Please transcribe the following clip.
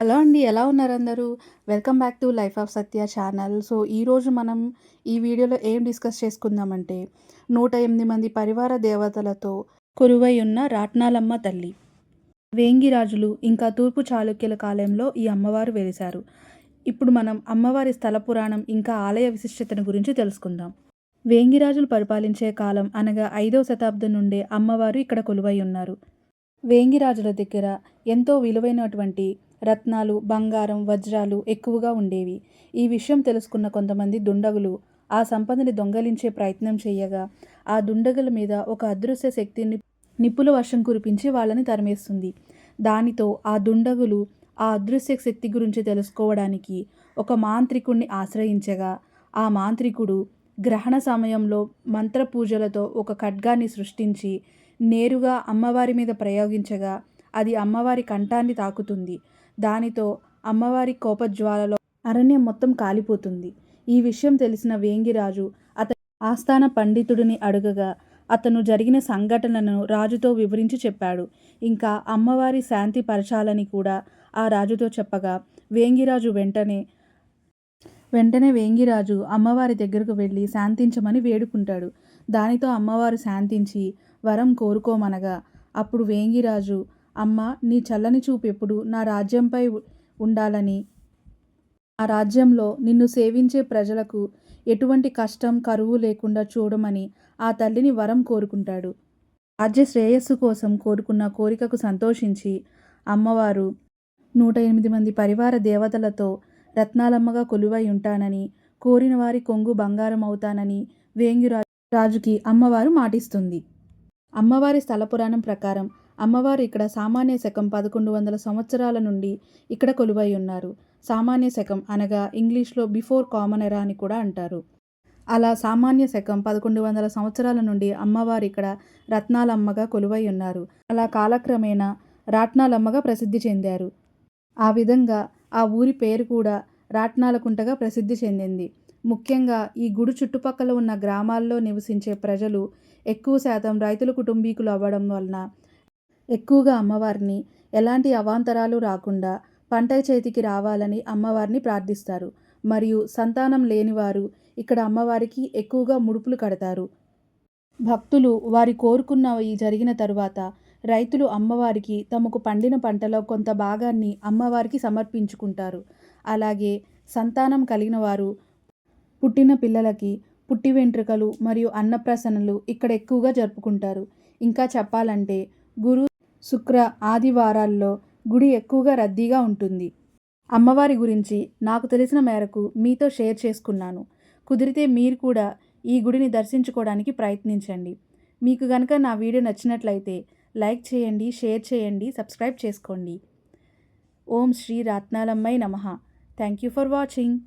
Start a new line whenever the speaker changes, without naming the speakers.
Hello అండి. ఎలా ఉన్నారు అందరూ? Welcome back to life of Satya channel. So, ఈరోజు మనం ఈ వీడియోలో ఏం డిస్కస్ చేసుకుందామంటే 108 మంది పరివార దేవతలతో కొలువై ఉన్న రాట్నాలమ్మ తల్లి. వేంగి రాజులు ఇంకా తూర్పు చాళుక్యుల కాలంలో ఈ అమ్మవారు వెలిశారు. ఇప్పుడు మనం అమ్మవారి స్థల పురాణం ఇంకా ఆలయ విశిష్టతను గురించి తెలుసుకుందాం. వేంగిరాజులు పరిపాలించే కాలం అనగా 5వ శతాబ్దం నుండే అమ్మవారు ఇక్కడ కొలువై ఉన్నారు. వేంగిరాజుల దగ్గర ఎంతో విలువైనటువంటి రత్నాలు, బంగారం, వజ్రాలు ఎక్కువగా ఉండేవి. ఈ విషయం తెలుసుకున్న కొంతమంది దుండగులు ఆ సంపదని దొంగలించే ప్రయత్నం చేయగా, ఆ దుండగుల మీద ఒక అదృశ్య శక్తిని నిప్పుల వర్షం కురిపించి వాళ్ళని తరిమేస్తుంది. దానితో ఆ దుండగులు ఆ అదృశ్య శక్తి గురించి తెలుసుకోవడానికి ఒక మాంత్రికుడిని ఆశ్రయించగా, ఆ మాంత్రికుడు గ్రహణ సమయంలో మంత్రపూజలతో ఒక ఖడ్గాన్ని సృష్టించి నేరుగా అమ్మవారి మీద ప్రయోగించగా అది అమ్మవారి కంఠాన్ని తాకుతుంది. దానితో అమ్మవారి కోపజ్వాలలో అరణ్యం మొత్తం కాలిపోతుంది. ఈ విషయం తెలిసిన వేంగిరాజు అతని ఆస్థాన పండితుడిని అడుగగా అతను జరిగిన సంఘటనను రాజుతో వివరించి చెప్పాడు. ఇంకా అమ్మవారి శాంతి పరచాలని కూడా ఆ రాజుతో చెప్పగా వేంగిరాజు వెంటనే వేంగిరాజు అమ్మవారి దగ్గరకు వెళ్ళి శాంతించమని వేడుకుంటాడు. దానితో అమ్మవారు శాంతించి వరం కోరుకోమనగా అప్పుడు వేంగిరాజు, అమ్మ, నీ చల్లని చూపు ఎప్పుడు నా రాజ్యంపై ఉండాలని, ఆ రాజ్యంలో నిన్ను సేవించే ప్రజలకు ఎటువంటి కష్టం, కరువు లేకుండా చూడమని ఆ తల్లిని వరం కోరుకుంటాడు. రాజ్య శ్రేయస్సు కోసం కోరుకున్న కోరికకు సంతోషించి అమ్మవారు 108 మంది పరివార దేవతలతో రత్నాలమ్మగా కొలువై ఉంటానని, కోరిన వారి కొంగు బంగారం అవుతానని రాజుకి అమ్మవారు మాటిస్తుంది. అమ్మవారి స్థల పురాణం ప్రకారం అమ్మవారు ఇక్కడ సామాన్య శకం 1100 సంవత్సరాల నుండి ఇక్కడ కొలువై ఉన్నారు. సామాన్య శకం అనగా ఇంగ్లీష్లో బిఫోర్ కామన్ ఎరా అని కూడా అంటారు. అలా సామాన్య శకం 1100 సంవత్సరాల నుండి అమ్మవారు ఇక్కడ రత్నాలమ్మగా కొలువై ఉన్నారు. అలా కాలక్రమేణా రాట్నాలమ్మగా ప్రసిద్ధి చెందారు. ఆ విధంగా ఆ ఊరి పేరు కూడా రాట్నాలకుంటగా ప్రసిద్ధి చెందింది. ముఖ్యంగా ఈ గుడి చుట్టుపక్కల ఉన్న గ్రామాల్లో నివసించే ప్రజలు ఎక్కువ శాతం రైతుల కుటుంబీకులు అవ్వడం వలన ఎక్కువగా అమ్మవారిని ఎలాంటి అవాంతరాలు రాకుండా పంట చేతికి రావాలని అమ్మవారిని ప్రార్థిస్తారు. మరియు సంతానం లేనివారు ఇక్కడ అమ్మవారికి ఎక్కువగా ముడుపులు కడతారు. భక్తులు వారి కోరుకున్నవి జరిగిన తరువాత రైతులు అమ్మవారికి తమకు పండిన పంటలో కొంత భాగాన్ని అమ్మవారికి సమర్పించుకుంటారు. అలాగే సంతానం కలిగిన వారు పుట్టిన పిల్లలకి పుట్టి వెంట్రుకలు మరియు అన్నప్రాసనలు ఇక్కడ ఎక్కువగా జరుపుకుంటారు. ఇంకా చెప్పాలంటే గురు, శుక్ర, ఆదివారాల్లో గుడి ఎక్కువగా రద్దీగా ఉంటుంది. అమ్మవారి గురించి నాకు తెలిసిన మేరకు మీతో షేర్ చేసుకున్నాను. కుదిరితే మీరు కూడా ఈ గుడిని దర్శించుకోవడానికి ప్రయత్నించండి. మీకు కనుక నా వీడియో నచ్చినట్లయితే లైక్ చేయండి, షేర్ చేయండి, సబ్స్క్రైబ్ చేసుకోండి. ఓం శ్రీ రాట్నాలమ్మై నమః. Thank you for watching.